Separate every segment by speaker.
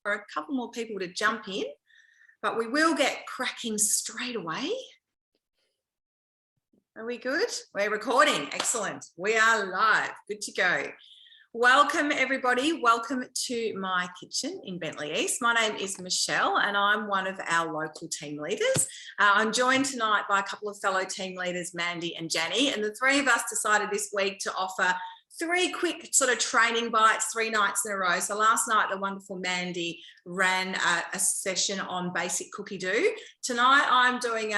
Speaker 1: for a couple more people to jump in, but we will get cracking straight away. Are we good? We're recording. Excellent. We are live. Good to go. Welcome, everybody. Welcome to my kitchen in Bentley East. My name is Michelle and I'm one of our local team leaders. I'm joined tonight by a couple of fellow team leaders, Mandy and Janny, and the three of us decided this week to offer 3 quick sort of training bites 3 nights in a row. So last night, the wonderful Mandy ran a session on basic cookie dough. Tonight, I'm doing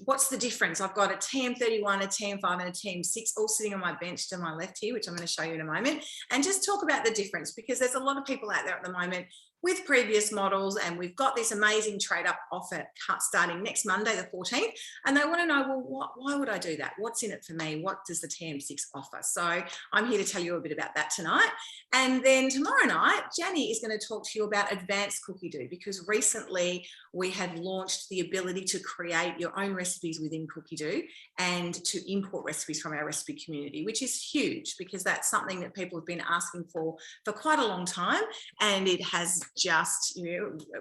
Speaker 1: what's the difference? I've got a TM31, a TM5 and a TM6 all sitting on my bench to my left here, which I'm going to show you in a moment, and just talk about the difference, because there's a lot of people out there at the moment with previous models, and we've got this amazing trade up offer starting next Monday, the 14th, and they want to know, well, why would I do that? What's in it for me? What does the TM6 offer? So I'm here to tell you a bit about that tonight. And then tomorrow night, Janny is going to talk to you about advanced cookie dough, because recently we have launched the ability to create your own recipes within cookie dough and to import recipes from our recipe community, which is huge, because that's something that people have been asking for quite a long time. And it has just,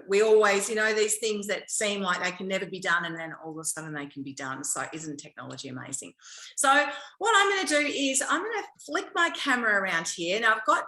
Speaker 1: we always, these things that seem like they can never be done, and then all of a sudden they can be done. So isn't technology amazing? So what I'm going to do is I'm going to flick my camera around here. Now I've got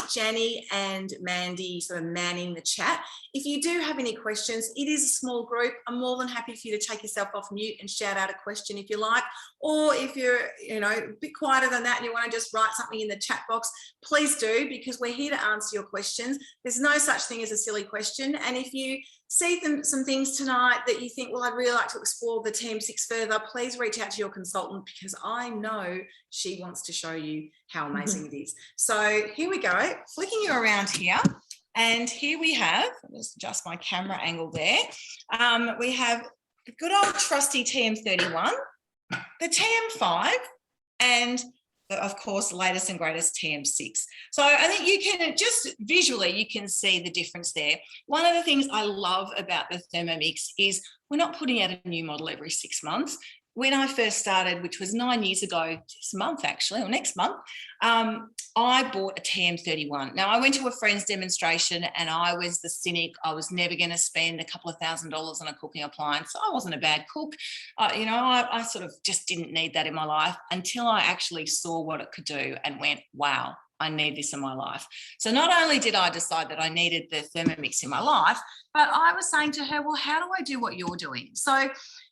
Speaker 1: Janny and Mandy sort of manning the chat. If you do have any questions, it is a small group. I'm more than happy for you to take yourself off mute and shout out a question if you like, or if you're, a bit quieter than that and you want to just write something in the chat box, please do, because we're here to answer your questions. There's no such thing as a silly question. And if you see some things tonight that you think, well, I'd really like to explore the TM6 further, please reach out to your consultant, because I know she wants to show you how amazing it is. So here we go, flicking you around here. And here we have, I'll just adjust my camera angle there. We have the good old trusty TM31, the TM5, and of course, the latest and greatest TM6. So I think you can just visually, you can see the difference there. One of the things I love about the Thermomix is we're not putting out a new model every 6 months. When I first started, which was 9 years ago this month actually, or next month, I bought a TM31. Now I went to a friend's demonstration and I was the cynic. I was never going to spend a couple of $1,000s on a cooking appliance. I wasn't a bad cook. I sort of just didn't need that in my life until I actually saw what it could do and went, wow, I need this in my life. So not only did I decide that I needed the Thermomix in my life, but I was saying to her, well, how do I do what you're doing? So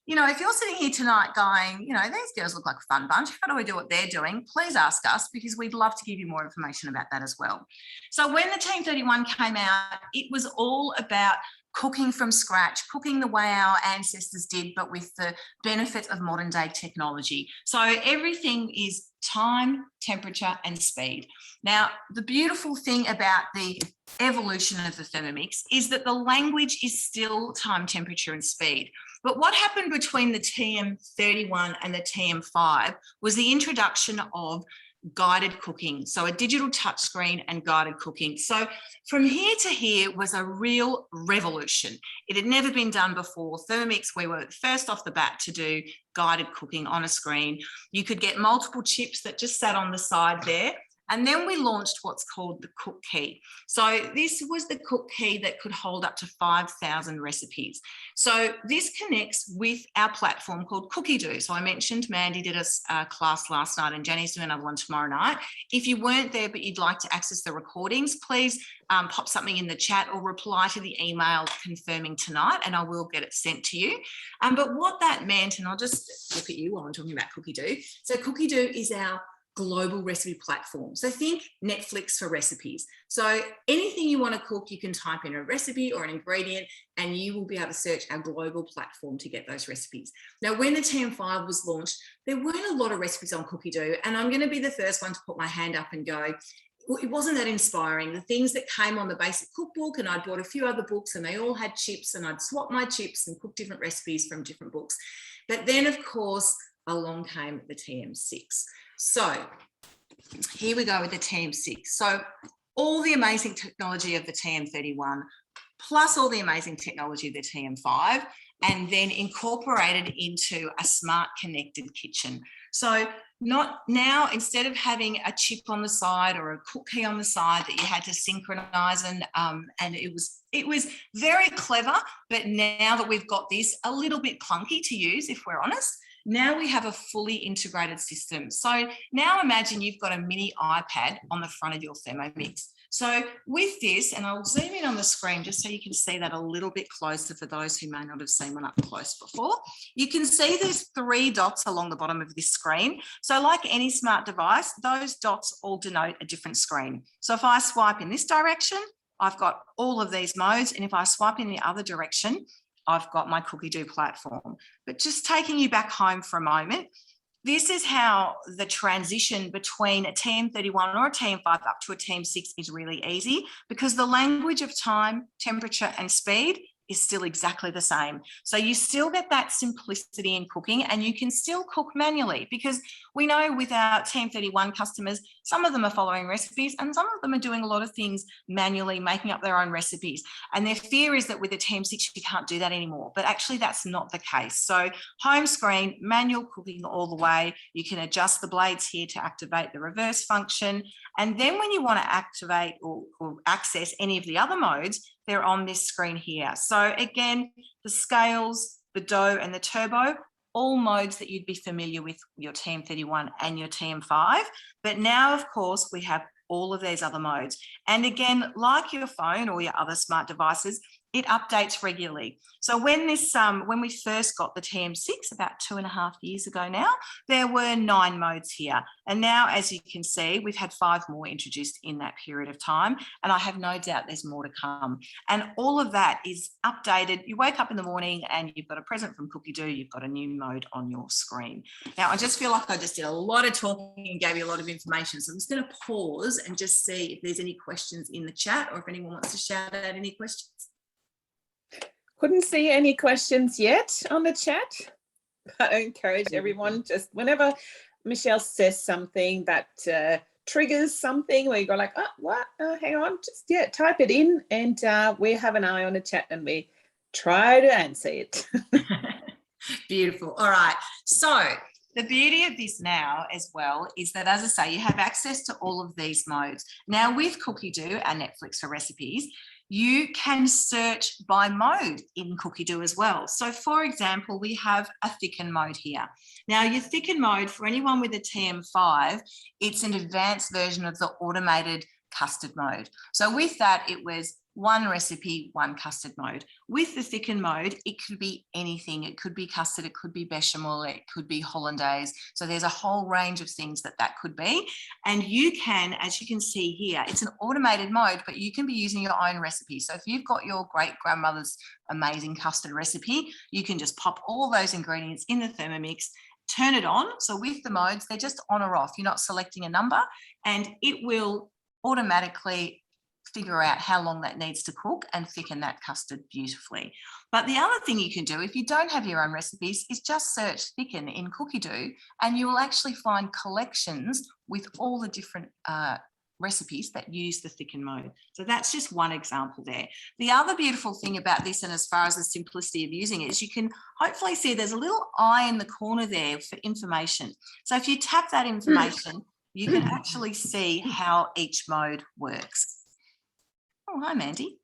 Speaker 1: if you're sitting here tonight going, these girls look like a fun bunch, how do I do what they're doing? Please ask us, because we'd love to give you more information about that as well. So when the TM31 came out, it was all about cooking from scratch, cooking the way our ancestors did, but with the benefit of modern day technology. So everything is time, temperature, and speed. Now, the beautiful thing about the evolution of the Thermomix is that the language is still time, temperature, and speed. But what happened between the TM31 and the TM5 was the introduction of guided cooking. So a digital touchscreen and guided cooking. So from here to here was a real revolution. It had never been done before. Thermomix, we were first off the bat to do guided cooking on a screen. You could get multiple chips that just sat on the side there. And then we launched what's called the Cook Key. So this was the Cook Key that could hold up to 5,000 recipes. So this connects with our platform called Cookie Dough. So I mentioned Mandy did a class last night and Jenny's doing another one tomorrow night. If you weren't there but you'd like to access the recordings, please pop something in the chat or reply to the email confirming tonight and I will get it sent to you. But what that meant, and I'll just look at you while I'm talking about Cookie Dough. So Cookie Dough is our global recipe platform. So think Netflix for recipes. So anything you want to cook, you can type in a recipe or an ingredient and you will be able to search our global platform to get those recipes. Now, when the TM5 was launched, there weren't a lot of recipes on Cookie Dough, and I'm going to be the first one to put my hand up and go, well, it wasn't that inspiring. The things that came on the basic cookbook, and I'd bought a few other books and they all had chips, and I'd swap my chips and cook different recipes from different books. But then, of course, along came the TM6. So here we go with the TM6. So all the amazing technology of the TM31, plus all the amazing technology of the TM5, and then incorporated into a smart connected kitchen. So Not now, instead of having a chip on the side or a cookie on the side that you had to synchronize, and it was very clever, but now that we've got this, a little bit clunky to use, if we're honest. Now we have a fully integrated system. So now imagine you've got a mini iPad on the front of your Thermomix. So with this, and I'll zoom in on the screen just so you can see that a little bit closer for those who may not have seen one up close before. You can see there's 3 dots along the bottom of this screen. So like any smart device, those dots all denote a different screen. So if I swipe in this direction, I've got all of these modes. And if I swipe in the other direction, I've got my Cookie Do platform. But just taking you back home for a moment, this is how the transition between a TM31 or a TM5 up to a TM6 is really easy, because the language of time, temperature, and speed is still exactly the same. So you still get that simplicity in cooking, and you can still cook manually, because we know with our TM31 customers, some of them are following recipes and some of them are doing a lot of things manually, making up their own recipes. And their fear is that with a TM6, you can't do that anymore. But actually that's not the case. So home screen, manual cooking all the way. You can adjust the blades here to activate the reverse function. And then when you want to activate or access any of the other modes, they're on this screen here. So again, the scales, the dough and the turbo, all modes that you'd be familiar with your TM31 and your TM5. But now, of course, we have all of these other modes. And again, like your phone or your other smart devices, it updates regularly. So when we first got the TM6 about 2.5 years ago now, there were 9 modes here. And now, as you can see, we've had 5 more introduced in that period of time. And I have no doubt there's more to come. And all of that is updated. You wake up in the morning and you've got a present from Cookie Do, you've got a new mode on your screen. Now, I just feel like I just did a lot of talking and gave you a lot of information. So I'm just going to pause and just see if there's any questions in the chat, or if anyone wants to shout out any questions.
Speaker 2: Couldn't see any questions yet on the chat. I encourage everyone, just whenever Michelle says something that triggers something where you go like, oh, what? Hang on, just type it in, and we have an eye on the chat and we try to answer it.
Speaker 1: Beautiful. All right. So the beauty of this now as well is that, as I say, you have access to all of these modes. Now with Cookie Do and Netflix for recipes, you can search by mode in Cookie Do as well. So for example, we have a thicken mode here. Now your thicken mode, for anyone with a TM5, it's an advanced version of the automated custard mode. So with that, it was 1 recipe, 1 custard mode. With the thicken mode, it could be anything. It could be custard, it could be bechamel, it could be hollandaise. So there's a whole range of things that could be. And you can, as you can see here, it's an automated mode, but you can be using your own recipe. So if you've got your great grandmother's amazing custard recipe, you can just pop all those ingredients in the Thermomix, turn it on. So with the modes, they're just on or off. You're not selecting a number, and it will automatically figure out how long that needs to cook and thicken that custard beautifully. But the other thing you can do, if you don't have your own recipes, is just search thicken in Cookie Do, and you will actually find collections with all the different recipes that use the thicken mode. So that's just one example there. The other beautiful thing about this, and as far as the simplicity of using it, is you can hopefully see there's a little eye in the corner there for information. So if you tap that information, you can actually see how each mode works. Oh, hi, Mandy.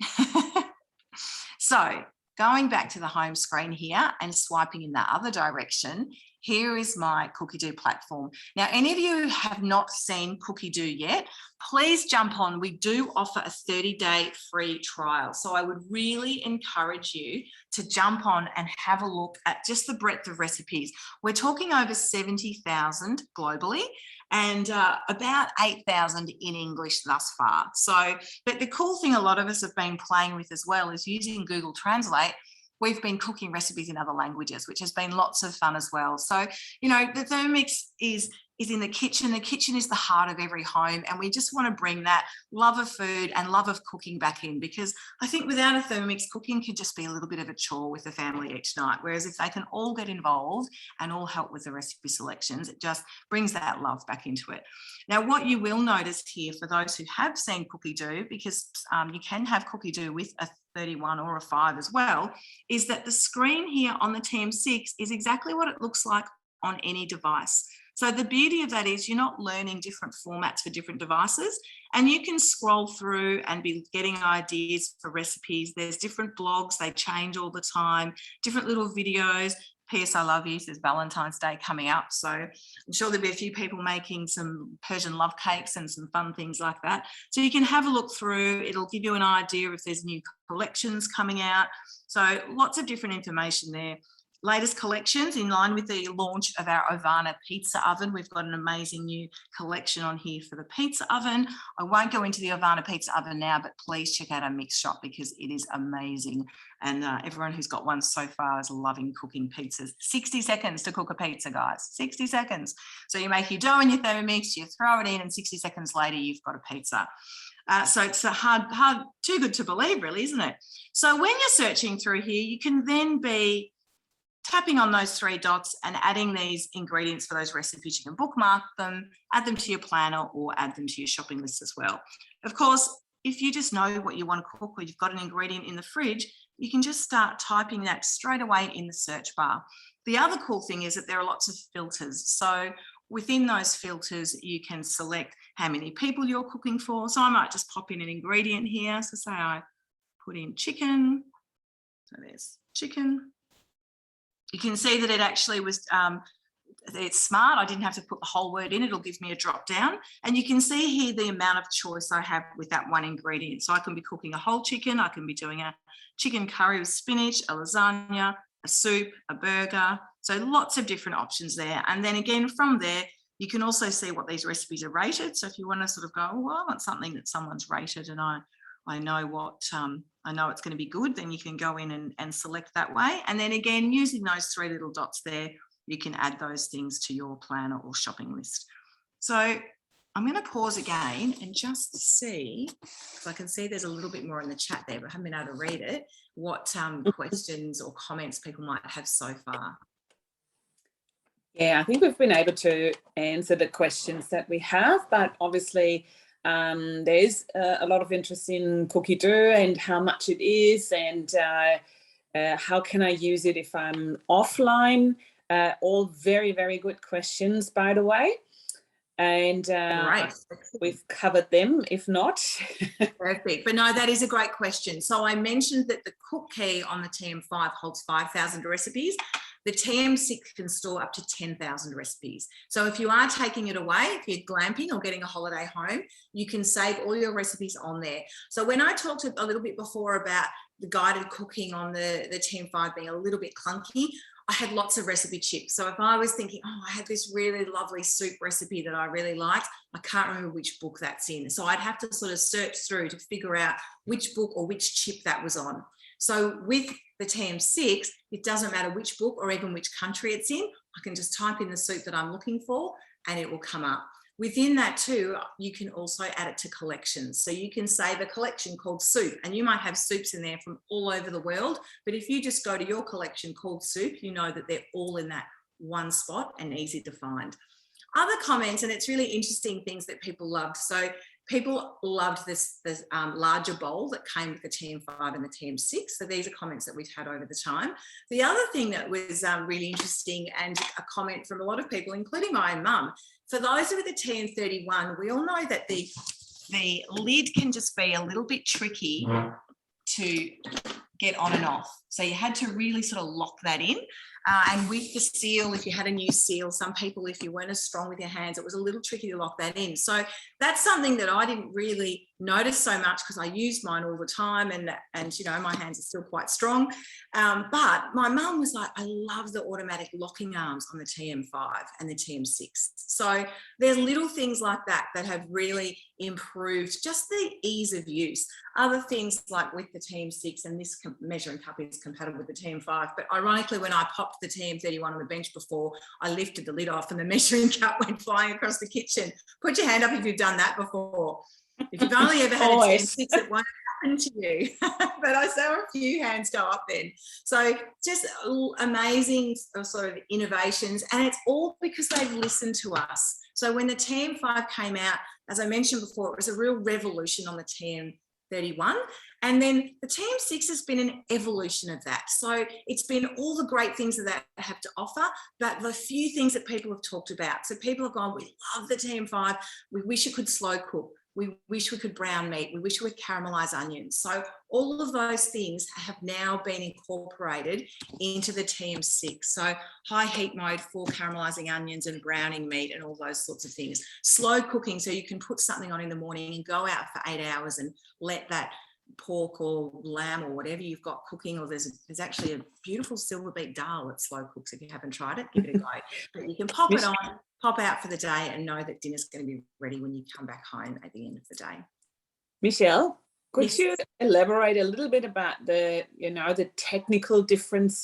Speaker 1: So going back to the home screen here and swiping in the other direction, here is my Cookie Do platform. Now, any of you who have not seen Cookie Do yet, please jump on. We do offer a 30-day free trial. So I would really encourage you to jump on and have a look at just the breadth of recipes. We're talking over 70,000 globally, and about 8,000 in English thus far. So, but the cool thing a lot of us have been playing with as well is using Google Translate. We've been cooking recipes in other languages, which has been lots of fun as well. So, you know, the Thermomix is in the kitchen. The kitchen is the heart of every home, and we just want to bring that love of food and love of cooking back in, because I think without a Thermomix, cooking could just be a little bit of a chore with the family each night, whereas if they can all get involved and all help with the recipe selections, it just brings that love back into it. Now, what you will notice here, for those who have seen Cookie Do, because you can have Cookie Do with a 31 or a 5 as well, is that the screen here on the TM6 is exactly what it looks like on any device. So the beauty of that is you're not learning different formats for different devices, and you can scroll through and be getting ideas for recipes. There's different blogs, they change all the time, different little videos. P.S. I love you, there's Valentine's Day coming up, so I'm sure there'll be a few people making some Persian love cakes and some fun things like that. So you can have a look through, it'll give you an idea if there's new collections coming out. So lots of different information there. Latest collections in line with the launch of our Ovana pizza oven. We've got an amazing new collection on here for the pizza oven. I won't go into the Ovana pizza oven now, but please check out our mix shop because it is amazing. And everyone who's got one so far is loving cooking pizzas. 60 seconds to cook a pizza, guys, 60 seconds. So you make your dough in your Thermomix, you throw it in, and 60 seconds later, you've got a pizza. So it's too good to believe, really, isn't it? So when you're searching through here, you can then be tapping on those three dots and adding these ingredients for those recipes. You can bookmark them, add them to your planner, or add them to your shopping list as well. Of course, if you just know what you want to cook or you've got an ingredient in the fridge, you can just start typing that straight away in the search bar. The other cool thing is that there are lots of filters. So within those filters, you can select how many people you're cooking for. So I might just pop in an ingredient here. So say I put in chicken. So there's chicken. You can see that it actually was, it's smart. I didn't have to put the whole word in. It'll give me a drop down. And you can see here the amount of choice I have with that one ingredient. So I can be cooking a whole chicken. I can be doing a chicken curry with spinach, a lasagna, a soup, a burger. So lots of different options there. And then again, from there, you can also see what these recipes are rated. So if you want to sort of go, oh, well, I want something that someone's rated and I know what, I know it's going to be good, then you can go in and select that way. And then again, using those three little dots there, you can add those things to your planner or shopping list. So I'm going to pause again and just see, because I can see there's a little bit more in the chat there, but I haven't been able to read it, what questions or comments people might have so far.
Speaker 2: Yeah, I think we've been able to answer the questions that we have, but obviously there's a lot of interest in cookie dough and how much it is, and how can I use it if I'm offline. All very, very good questions, by the way. And
Speaker 1: right.
Speaker 2: We've covered them, if not.
Speaker 1: Perfect. But no, that is a great question. So I mentioned that the cook key on the TM5 holds 5,000 recipes. The TM6 can store up to 10,000 recipes. So if you are taking it away, if you're glamping or getting a holiday home, you can save all your recipes on there. So when I talked a little bit before about the guided cooking on the TM5 being a little bit clunky, I had lots of recipe chips. So if I was thinking, oh, I had this really lovely soup recipe that I really liked, I can't remember which book that's in. So I'd have to sort of search through to figure out which book or which chip that was on. So with the TM6, it doesn't matter which book or even which country it's in. I can just type in the soup that I'm looking for and it will come up. Within that too, you can also add it to collections. So you can save a collection called soup, and you might have soups in there from all over the world. But if you just go to your collection called soup, you know that they're all in that one spot and easy to find. Other comments, and it's really interesting things that people loved. So people loved this larger bowl that came with the TM5 and the TM6. So these are comments that we've had over the time. The other thing that was really interesting, and a comment from a lot of people, including my own mum, for those with the TM31, we all know that the lid can just be a little bit tricky to get on and off. So you had to really sort of lock that in. And with the seal, if you had a new seal, some people, if you weren't as strong with your hands, it was a little tricky to lock that in. So that's something that I didn't really notice so much because I use mine all the time, and you know, my hands are still quite strong. But my mum was like, I love the automatic locking arms on the TM5 and the TM6. So there's little things like that that have really improved just the ease of use. Other things like with the TM6, and this measuring cup is compatible with the TM5, but ironically, when I popped the TM31 on the bench before, I lifted the lid off and the measuring cup went flying across the kitchen. Put your hand up if you've done that before. If you've only ever had a TM6, it won't happen to you. But I saw a few hands go up then. So just amazing sort of innovations, and it's all because they've listened to us. So when the TM5 came out, as I mentioned before, it was a real revolution on the TM31, And then the TM6 has been an evolution of that. So it's been all the great things that have to offer, but the few things that people have talked about. So people have gone, we love the TM5. We wish it could slow cook. We wish we could brown meat. We wish we could caramelize onions. So all of those things have now been incorporated into the TM6. So high heat mode for caramelizing onions and browning meat and all those sorts of things. Slow cooking, so you can put something on in the morning and go out for 8 hours and let that pork or lamb or whatever you've got cooking, or there's actually a beautiful silver beet dal that slow cooks. If you haven't tried it, give it a go. But you can pop it on, pop out for the day, and know that dinner's going to be ready when you come back home at the end of the day.
Speaker 2: Michelle, could you elaborate a little bit about the, the technical difference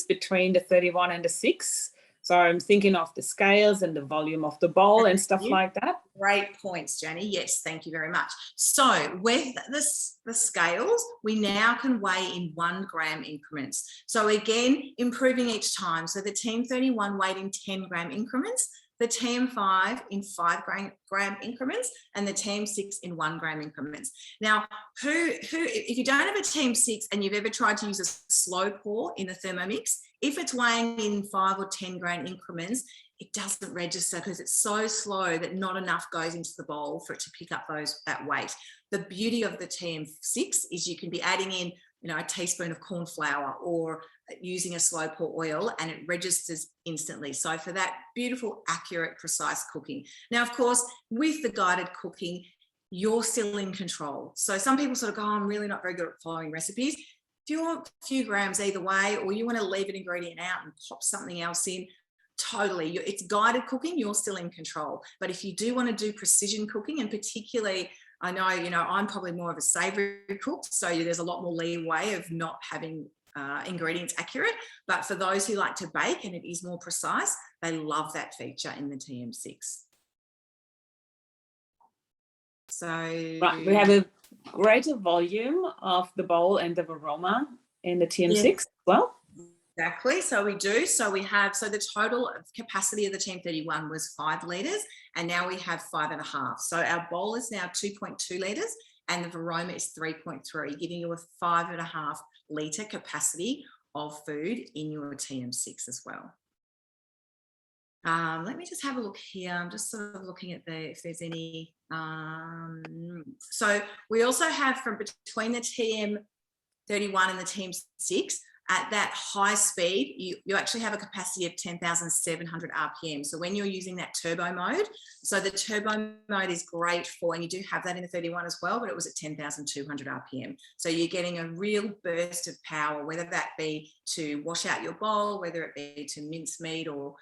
Speaker 2: between the 31 and the 6? So I'm thinking of the scales and the volume of the bowl and stuff like that.
Speaker 1: Great points, Jenny. Yes, thank you very much. So with the scales, we now can weigh in 1 gram increments. So again, improving each time. So the TM31 weighed in 10 gram increments, the TM5 in 5 gram increments, and the TM6 in 1 gram increments. Now, if you don't have a TM6 and you've ever tried to use a slow pour in the Thermomix, if it's weighing in 5 or 10 gram increments, it doesn't register because it's so slow that not enough goes into the bowl for it to pick up that weight. The beauty of the TM6 is you can be adding in, a teaspoon of corn flour or using a slow pour oil, and it registers instantly. So for that beautiful, accurate, precise cooking. Now, of course, with the guided cooking, you're still in control. So some people sort of go, oh, I'm really not very good at following recipes. If you want a few grams either way, or you want to leave an ingredient out and pop something else in, totally. It's guided cooking, you're still in control. But if you do want to do precision cooking, and particularly, I know, I'm probably more of a savory cook, so there's a lot more leeway of not having ingredients accurate. But for those who like to bake and it is more precise, they love that feature in the TM6. So
Speaker 2: right, we have a greater volume of the bowl and the aroma in the TM6 as well.
Speaker 1: Exactly. So we do. So we have, the total capacity of the TM31 was 5 litres, and now we have 5.5. So our bowl is now 2.2 litres and the Varoma is 3.3, giving you a 5.5 litre capacity of food in your TM6 as well. Let me just have a look here. I'm just sort of looking at if there's any. So we also have from between the TM31 and the TM6, at that high speed, you actually have a capacity of 10,700 RPM. So when you're using that turbo mode, so the turbo mode is great for, and you do have that in the 31 as well, but it was at 10,200 RPM. So you're getting a real burst of power, whether that be to wash out your bowl, whether it be to mince meat or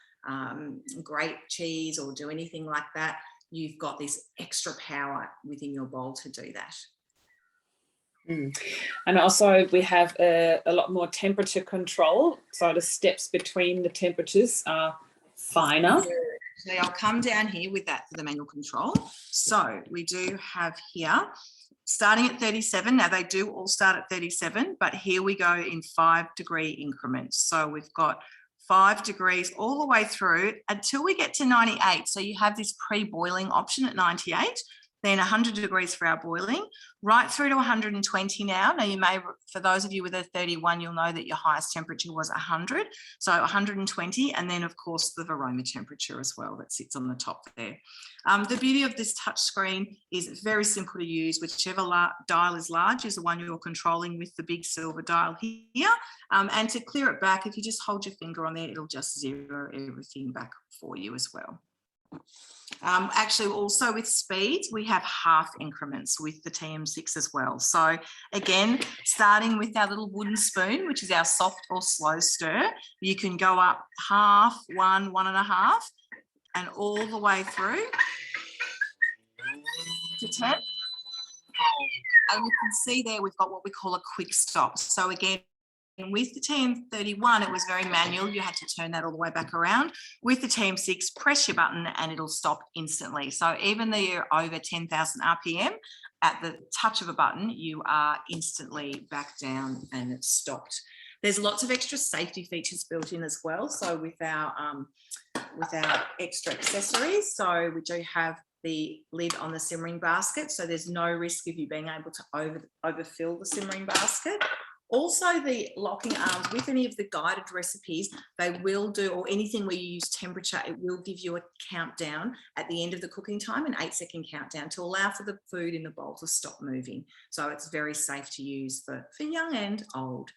Speaker 1: grate cheese or do anything like that. You've got this extra power within your bowl to do that.
Speaker 2: And also we have a lot more temperature control, so the steps between the temperatures are finer.
Speaker 1: So I'll come down here with that for the manual control. So we do have here starting at 37. Now they do all start at 37, but here we go in 5-degree increments. So we've got 5 degrees all the way through until we get to 98. So you have this pre-boiling option at 98. Then 100 degrees for our boiling, right through to 120 now. Now you may, for those of you with a 31, you'll know that your highest temperature was 100. So 120, and then of course the Varoma temperature as well that sits on the top there. The beauty of this touch screen is it's very simple to use. Whichever dial is large is the one you're controlling with the big silver dial here. And to clear it back, if you just hold your finger on there, it'll just zero everything back for you as well. Actually, also with speeds, we have half increments with the TM6 as well. So again, starting with our little wooden spoon, which is our soft or slow stir, you can go up half, 1, 1.5, and all the way through to 10. And you can see there we've got what we call a quick stop. So again, with the TM31, it was very manual. You had to turn that all the way back around. With the TM6, press your button and it'll stop instantly. So even though you're over 10,000 RPM, at the touch of a button, you are instantly back down and it's stopped. There's lots of extra safety features built in as well. So with our extra accessories, so we do have the lid on the simmering basket, so there's no risk of you being able to overfill the simmering basket. Also, the locking arms with any of the guided recipes, they will do, or anything where you use temperature, it will give you a countdown at the end of the cooking time, an 8-second countdown to allow for the food in the bowl to stop moving. So it's very safe to use for young and old.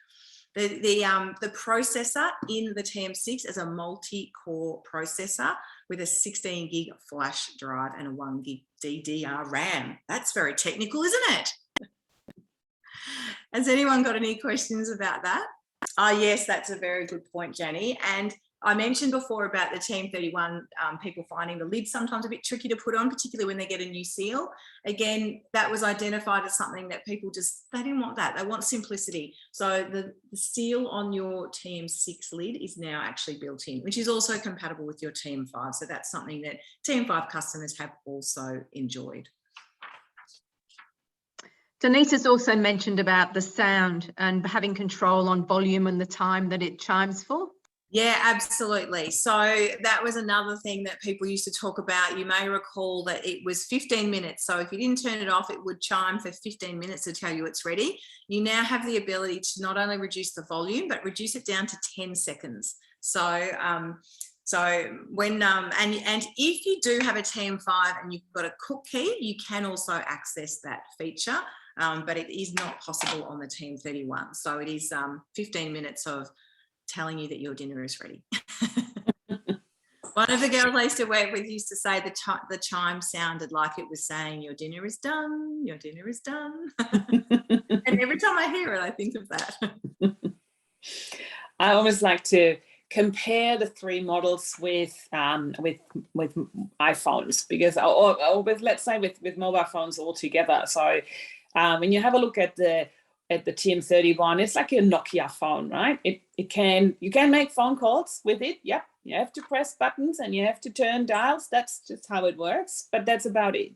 Speaker 1: The processor in the TM6 is a multi-core processor with a 16 gig flash drive and a 1 gig DDR RAM. That's very technical, isn't it? Has anyone got any questions about that? Yes, that's a very good point, Jenny. And I mentioned before about the TM31, people finding the lid sometimes a bit tricky to put on, particularly when they get a new seal. Again, that was identified as something that people they didn't want that. They want simplicity. So the seal on your TM6 lid is now actually built in, which is also compatible with your TM5. So that's something that TM5 customers have also enjoyed.
Speaker 3: Denise has also mentioned about the sound and having control on volume and the time that it chimes for.
Speaker 1: Yeah, absolutely. So that was another thing that people used to talk about. You may recall that it was 15 minutes. So if you didn't turn it off, it would chime for 15 minutes to tell you it's ready. You now have the ability to not only reduce the volume, but reduce it down to 10 seconds. So when and if you do have a TM5 and you've got a cook key, you can also access that feature, but it is not possible on the TM31. So it is 15 minutes of telling you that your dinner is ready. One of the girls I used to work with used to say the chime sounded like it was saying your dinner is done, your dinner is done. And every time I hear it, I think of that.
Speaker 2: I always like to compare the three models with iPhones, because or with, let's say, with mobile phones altogether. So when you have a look at the TM31, it's like a Nokia phone, right? You can make phone calls with it. Yep, you have to press buttons and you have to turn dials. That's just how it works, but that's about it.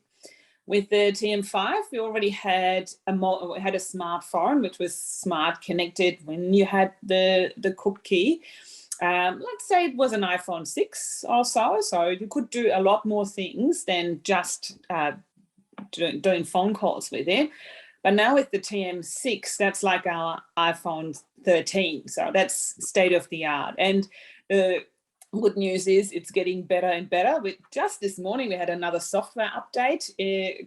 Speaker 2: With the TM5, we already had a smartphone, which was smart connected when you had the cook key. Let's say it was an iPhone 6 or so you could do a lot more things than just doing phone calls with it. But now with the TM6, that's like our iPhone 13. So that's state of the art. And the good news is it's getting better and better. Just this morning, we had another software update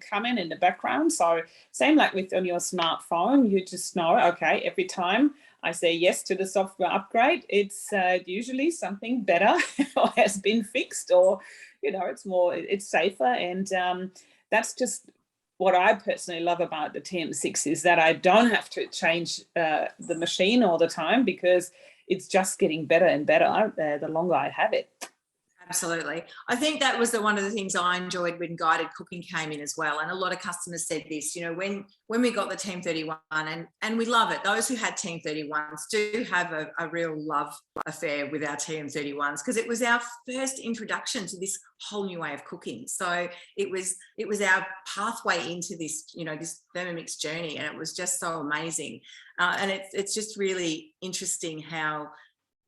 Speaker 2: come in the background. So same like on your smartphone, you just know, okay, every time I say yes to the software upgrade, it's usually something better or has been fixed, or, it's safer. And that's just what I personally love about the TM6, is that I don't have to change the machine all the time, because it's just getting better and better the longer I have it.
Speaker 1: Absolutely. I think that was one of the things I enjoyed when guided cooking came in as well. And a lot of customers said this, when we got the TM31, and we love it. Those who had TM31s do have a real love affair with our TM31s, because it was our first introduction to this whole new way of cooking. So it was our pathway into this, this Thermomix journey, and it was just so amazing. And it's just really interesting how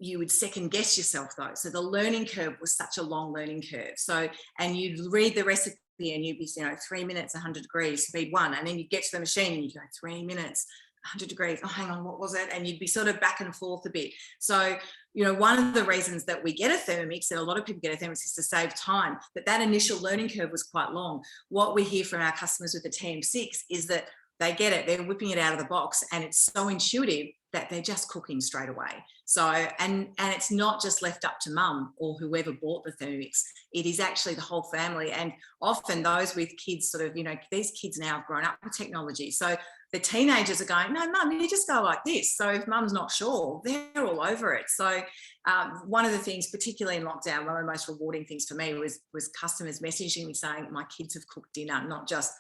Speaker 1: you would second guess yourself though. So the learning curve was such a long learning curve. So, and you'd read the recipe and you'd be, 3 minutes, 100 degrees, speed 1. And then you'd get to the machine and you'd go 3 minutes, 100 degrees. Oh, hang on, what was it? And you'd be sort of back and forth a bit. So, one of the reasons that we get a Thermomix, and a lot of people get a Thermomix, is to save time. But that initial learning curve was quite long. What we hear from our customers with the TM6 is that they get it, they're whipping it out of the box, and it's so intuitive that they're just cooking straight away. So, and it's not just left up to mum or whoever bought the Thermomix. It is actually the whole family. And often those with kids these kids now have grown up with technology. So the teenagers are going, no, mum, you just go like this. So if mum's not sure, they're all over it. So one of the things, particularly in lockdown, one of the most rewarding things for me was customers messaging me saying, my kids have cooked dinner, not just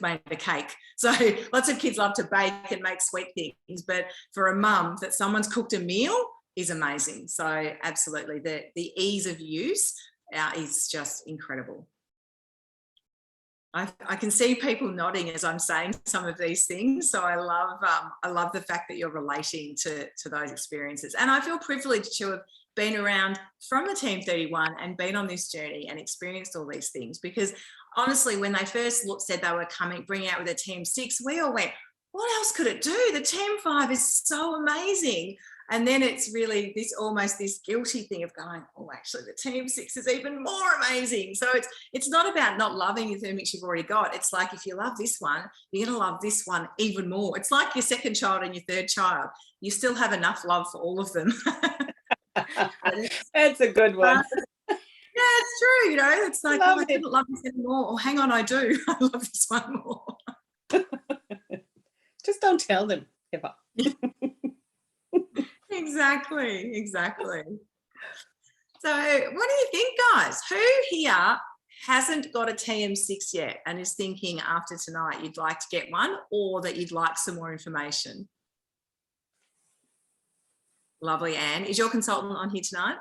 Speaker 1: made a cake. So lots of kids love to bake and make sweet things, but for a mum, that someone's cooked a meal is amazing. So absolutely, the ease of use is just incredible. I can see people nodding as I'm saying some of these things. So I love the fact that you're relating to those experiences. And I feel privileged to have been around from the TM31 and been on this journey and experienced all these things, because honestly, when they first said they were bringing out with a TM6, we all went, what else could it do? The TM5 is so amazing. And then it's really almost this guilty thing of going, oh, actually the TM6 is even more amazing. So it's not about not loving the Thermomix you've already got. It's like, if you love this one, you're going to love this one even more. It's like your second child and your third child. You still have enough love for all of them.
Speaker 2: That's a good one.
Speaker 1: Yeah, it's true. You know, it's like, I couldn't love this anymore. Oh, hang on, I do. I love this one more.
Speaker 2: Just don't tell them ever.
Speaker 1: Exactly. So what do you think, guys? Who here hasn't got a TM6 yet and is thinking after tonight you'd like to get one, or that you'd like some more information? Lovely. Anne, is your consultant on here tonight?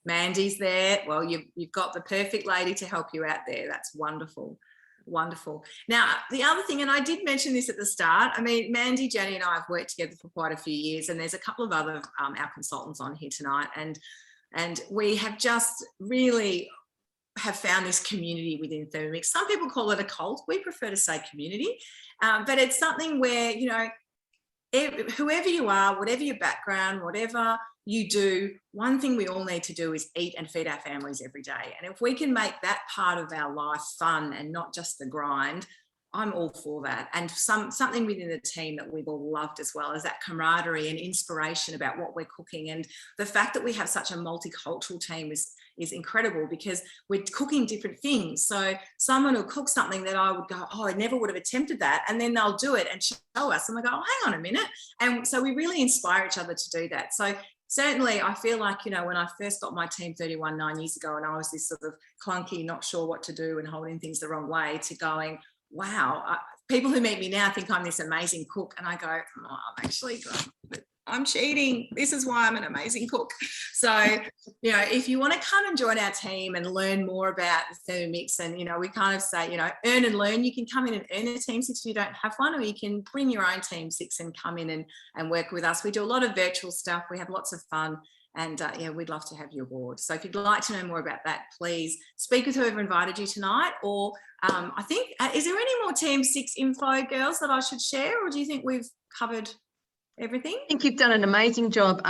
Speaker 1: Mandy's there. Well, you've got the perfect lady to help you out there. That's wonderful. Wonderful. Now, the other thing, and I did mention this at the start, I mean, Mandy, Jenny and I have worked together for quite a few years, and there's a couple of other our consultants on here tonight, and we have just really have found this community within Thermomix. Some people call it a cult. We prefer to say community, but it's something where, you know, whoever you are, whatever your background, whatever you do, one thing we all need to do is eat and feed our families every day. And if we can make that part of our life fun and not just the grind, I'm all for that. And something within the team that we've all loved as well is that camaraderie and inspiration about what we're cooking. And the fact that we have such a multicultural team is incredible, because we're cooking different things. So someone will cook something that I would go, oh, I never would have attempted that. And then they'll do it and show us. And we go, oh, hang on a minute. And so we really inspire each other to do that. So certainly I feel like, you know, when I first got my TM31 9 years ago and I was this sort of clunky, not sure what to do and holding things the wrong way, to going, wow, people who meet me now think I'm this amazing cook. And I go, oh, I'm cheating. This is why I'm an amazing cook. So, you know, if you want to come and join our team and learn more about the Thermomix, and, you know, we kind of say, you know, earn and learn. You can come in and earn a TM6 if you don't have one, or you can bring your own TM6 and come in and work with us. We do a lot of virtual stuff. We have lots of fun. And yeah, we'd love to have you aboard. So if you'd like to know more about that, please speak with whoever invited you tonight. Or I think, is there any more TM6 info, girls, that I should share? Or do you think we've covered everything?
Speaker 3: I think you've done an amazing job.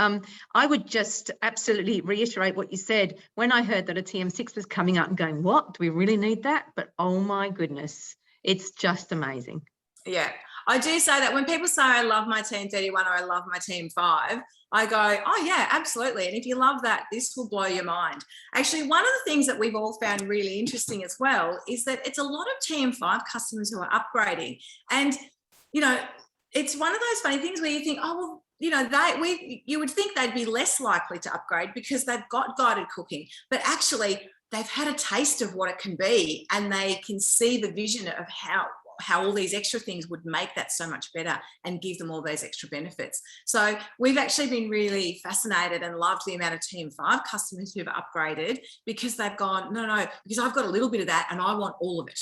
Speaker 3: I would just absolutely reiterate what you said. When I heard that a TM6 was coming up, and going, what? Do we really need that? But oh my goodness, it's just amazing.
Speaker 1: Yeah. I do say that when people say I love my TM31 or I love my TM5, I go, oh yeah, absolutely. And if you love that, this will blow your mind. Actually, one of the things that we've all found really interesting as well is that it's a lot of TM5 customers who are upgrading. And, you know, it's one of those funny things where you think, oh, well, you know, you would think they'd be less likely to upgrade because they've got guided cooking, but actually they've had a taste of what it can be, and they can see the vision of how all these extra things would make that so much better and give them all those extra benefits. So we've actually been really fascinated and loved the amount of TM5 customers who've upgraded, because they've gone, no, because I've got a little bit of that and I want all of it.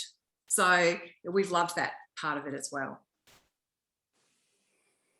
Speaker 1: So we've loved that part of it as well.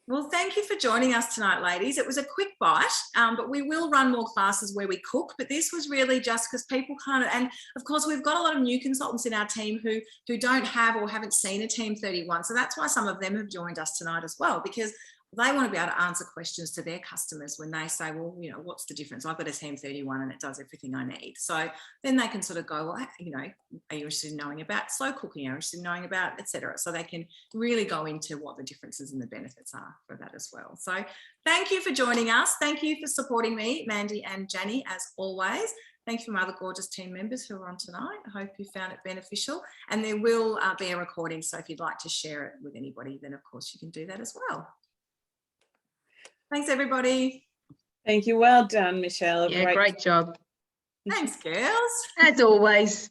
Speaker 1: Well, thank you for joining us tonight, ladies. It was a quick bite, but we will run more classes where we cook. But this was really just because people kind of, and of course, we've got a lot of new consultants in our team who don't have or haven't seen a TM31. So that's why some of them have joined us tonight as well, because they want to be able to answer questions to their customers when they say, well, you know, what's the difference? I've got a TM31 and it does everything I need. So then they can sort of go, well, you know, are you interested in knowing about slow cooking? Are you interested in knowing about, etc. So they can really go into what the differences and the benefits are for that as well. So thank you for joining us. Thank you for supporting me, Mandy and Jenny, as always. Thank you for my other gorgeous team members who are on tonight. I hope you found it beneficial. And there will be a recording. So if you'd like to share it with anybody, then of course you can do that as well. Thanks, everybody.
Speaker 2: Thank you. Well done, Michelle.
Speaker 3: Yeah, great job.
Speaker 1: Thanks, girls.
Speaker 3: As always.